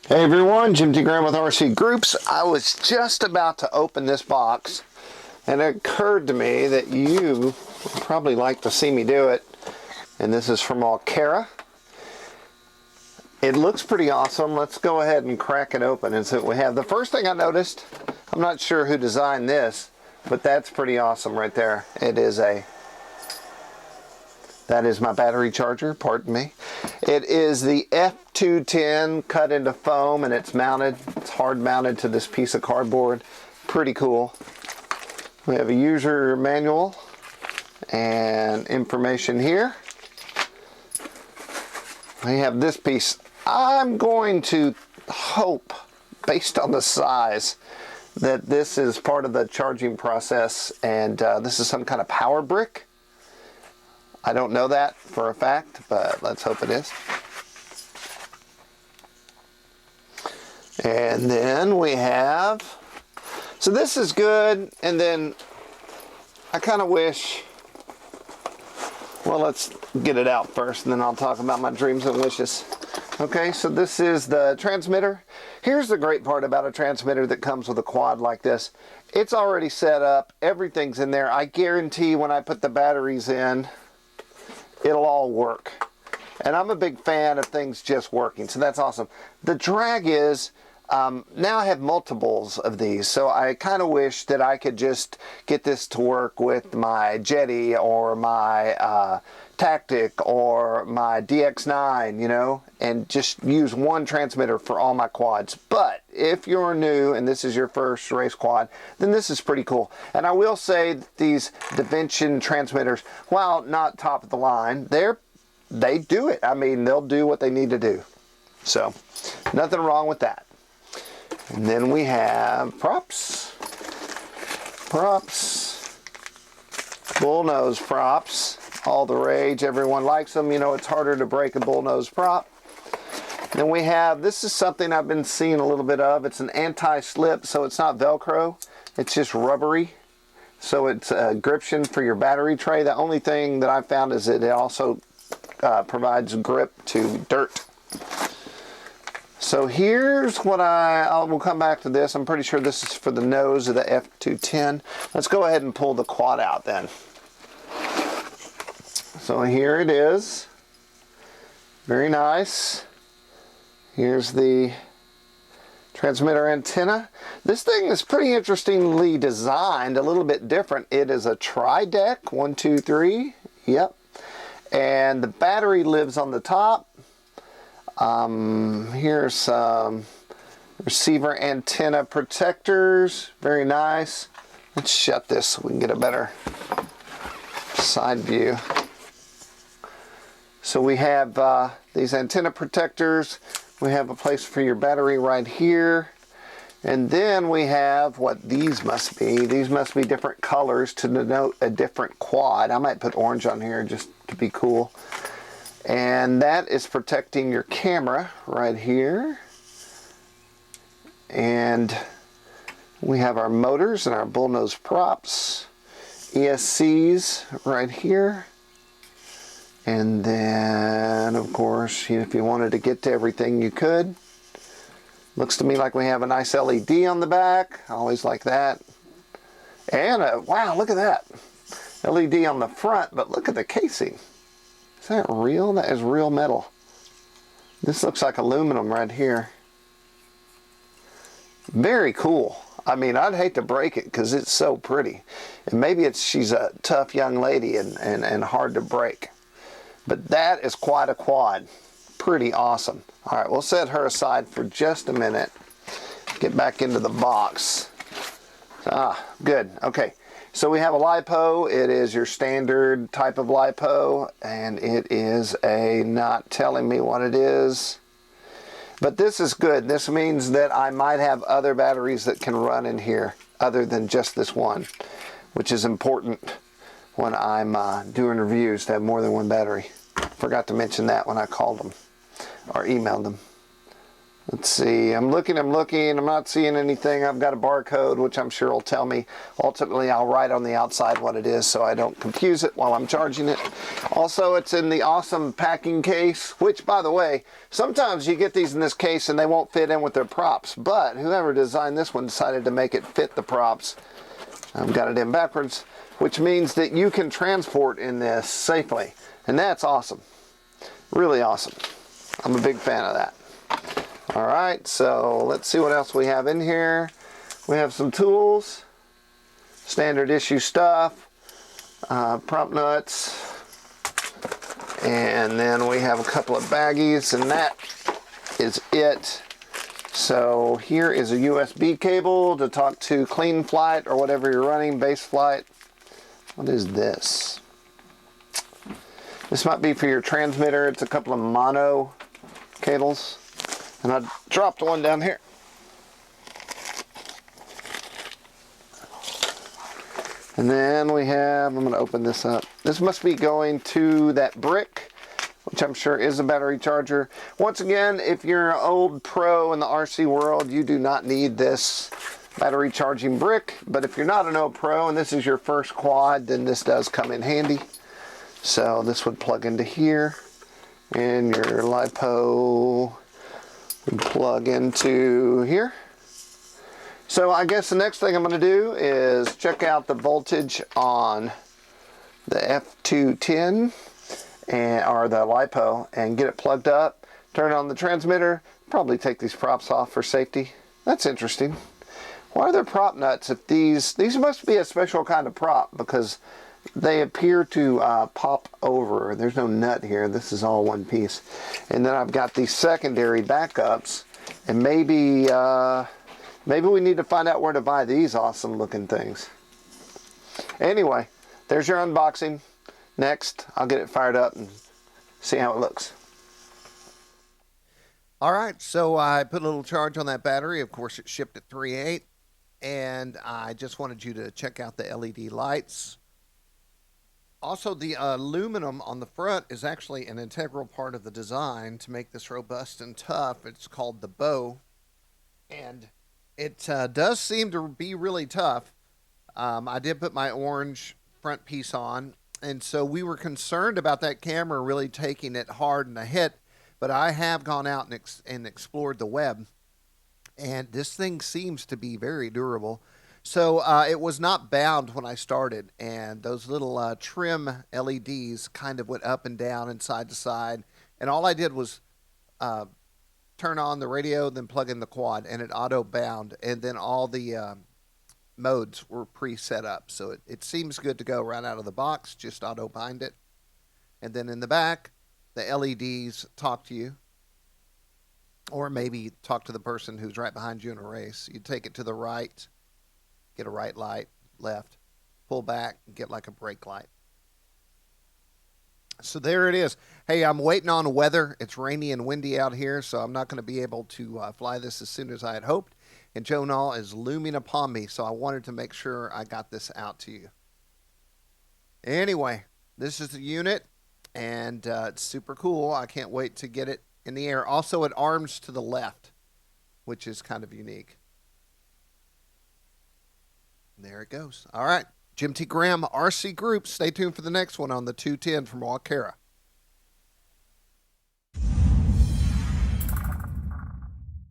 Hey everyone, Jim T. Graham with RC Groups. I was just about to open this box and it occurred to me that you would probably like to see me do it. And this is from Walkera. It looks pretty awesome. Let's go ahead and crack it open and see what we have. The first thing I noticed, I'm not sure who designed this, but that's pretty awesome right there. That is my battery charger, pardon me. It is the F210 cut into foam and it's mounted. It's hard mounted to this piece of cardboard. Pretty cool. We have a user manual and information here. We have this piece. I'm going to hope, based on the size, that this is part of the charging process and this is some kind of power brick. I don't know that for a fact, but let's hope it is. And then we have, so this is good, and then I kind of wish, well, let's get it out first, and then I'll talk about my dreams and wishes. Okay, so this is the transmitter. Here's the great part about a transmitter that comes with a quad like this. It's already set up, everything's in there. I guarantee when I put the batteries in, it'll all work. And I'm a big fan of things just working, so that's awesome. The drag is, now I have multiples of these, so I kind of wish that I could just get this to work with my Jetty or my Tactic or my DX9, you know, and just use one transmitter for all my quads. But if you're new and this is your first race quad, then this is pretty cool. And I will say that these Dimension transmitters, while not top of the line, they do it. I mean, they'll do what they need to do. So, nothing wrong with that. And then we have props, bullnose props. All the rage, everyone likes them. You know, it's harder to break a bullnose prop. Then we have, this is something I've been seeing a little bit of. It's an anti-slip, so it's not Velcro. It's just rubbery. So it's a gription for your battery tray. The only thing that I found is that it also provides grip to dirt. So here's what we'll come back to this. I'm pretty sure this is for the nose of the F210. Let's go ahead and pull the quad out then. So here it is, very nice. Here's the transmitter antenna. This thing is pretty interestingly designed, a little bit different. It is a tri-deck, 1, 2, 3, yep. And the battery lives on the top. Here's some receiver antenna protectors, very nice. Let's shut this so we can get a better side view. So we have these antenna protectors. We have a place for your battery right here. And then we have what these must be. These must be different colors to denote a different quad. I might put orange on here just to be cool. And that is protecting your camera right here. And we have our motors and our bullnose props. ESCs right here. And then, of course, if you wanted to get to everything, you could. Looks to me like we have a nice LED on the back. I always like that. And, wow, look at that. LED on the front, but look at the casing. Is that real? That is real metal. This looks like aluminum right here. Very cool. I mean, I'd hate to break it because it's so pretty. And maybe she's a tough young lady and hard to break. But that is quite a quad. Pretty awesome. All right, we'll set her aside for just a minute. Get back into the box. Good. Okay. So we have a LiPo. It is your standard type of LiPo. And it is not telling me what it is. But this is good. This means that I might have other batteries that can run in here other than just this one, which is important when I'm doing reviews to have more than one battery. Forgot to mention that when I called them or emailed them. Let's see, I'm looking, I'm not seeing anything. I've got a barcode, which I'm sure will tell me. Ultimately, I'll write on the outside what it is so I don't confuse it while I'm charging it. Also, it's in the awesome packing case, which, by the way, sometimes you get these in this case and they won't fit in with their props, but whoever designed this one decided to make it fit the props. I've got it in backwards, which means that you can transport in this safely, and that's awesome. Really awesome. I'm a big fan of that. All right, so let's see what else we have in here. We have some tools, standard issue stuff, prop nuts, and then we have a couple of baggies, and that is it. So here is a USB cable to talk to Clean Flight or whatever you're running, base flight. What is this? This might be for your transmitter. It's a couple of mono cables. And I dropped one down here. And then we have, I'm going to open this up. This must be going to that brick, which I'm sure is a battery charger. Once again, if you're an old pro in the RC world, you do not need this battery charging brick. But if you're not an old pro and this is your first quad, then this does come in handy. So this would plug into here, and your LiPo would plug into here. So I guess the next thing I'm going to do is check out the voltage on the F210 or the LiPo and get it plugged up, turn on the transmitter, probably take these props off for safety. That's interesting. Why are there prop nuts if these must be a special kind of prop, because they appear to pop over. There's no nut here. This is all one piece. And then I've got these secondary backups, and maybe we need to find out where to buy these awesome looking things. Anyway, there's your unboxing. Next, I'll get it fired up and see how it looks. All right, so I put a little charge on that battery. Of course, it shipped at 3.8, and I just wanted you to check out the LED lights. Also, the aluminum on the front is actually an integral part of the design to make this robust and tough. It's called the bow, and it does seem to be really tough. I did put my orange front piece on, and so we were concerned about that camera really taking it hard in a hit, but I have gone out and explored the web, and this thing seems to be very durable. So it was not bound when I started, and those little trim LEDs kind of went up and down and side to side, and all I did was turn on the radio, then plug in the quad, and it auto bound, and then all the modes were pre-set up. So it seems good to go right out of the box. Just auto bind it, and then in the back the LEDs talk to you, or maybe talk to the person who's right behind you in a race. You take it to the right, get a right light, left, pull back, get like a brake light. So there it is. Hey, I'm waiting on weather. It's rainy and windy out here, so I'm not going to be able to fly this as soon as I had hoped. And Joe Nall is looming upon me, so I wanted to make sure I got this out to you. Anyway, this is the unit, and it's super cool. I can't wait to get it in the air. Also, it arms to the left, which is kind of unique. There it goes. All right. Jim T. Graham, RC Group. Stay tuned for the next one on the 210 from Walkera.